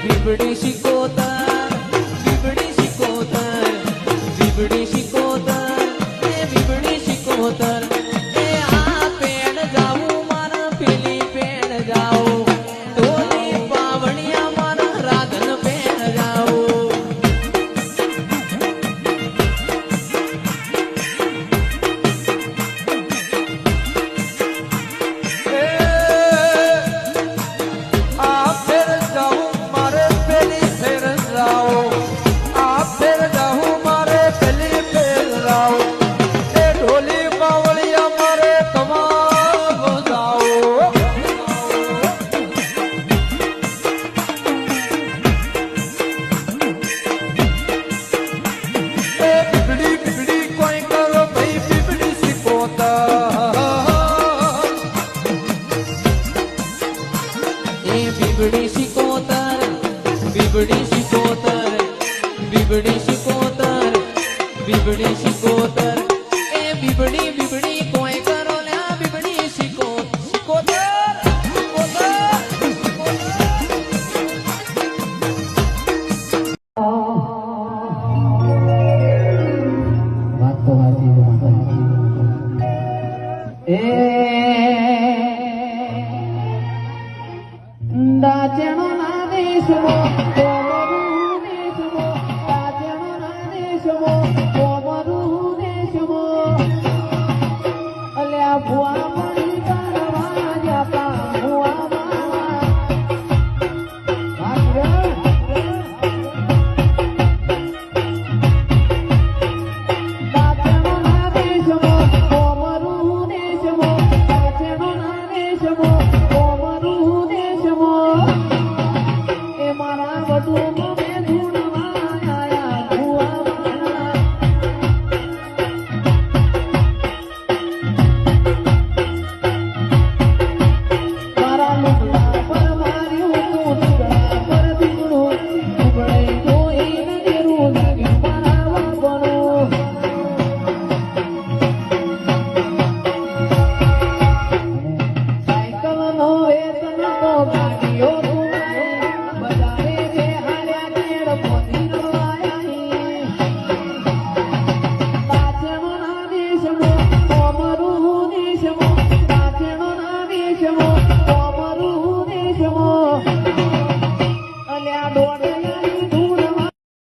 બીબડી શિકોતર, બીબડી શિકોતર, બીબડી શિકોતર, એ બીબડી શિકોતર, એ આ પેડ જાવું મારા પેલી પેડ જાવું, ટોલી પાવણિયા મારા રાધન પેડ જાવું. બીબડી શિકોતર, બીબડી શિકોતર, બીબડી શિકોતર, બીબડી શિકોતર, એ બીબડી બીબડી કોઈ કરો લે બીબડી શિકોતર, શિકોતર, વાત તો વાંચી દાચણો ના દેશ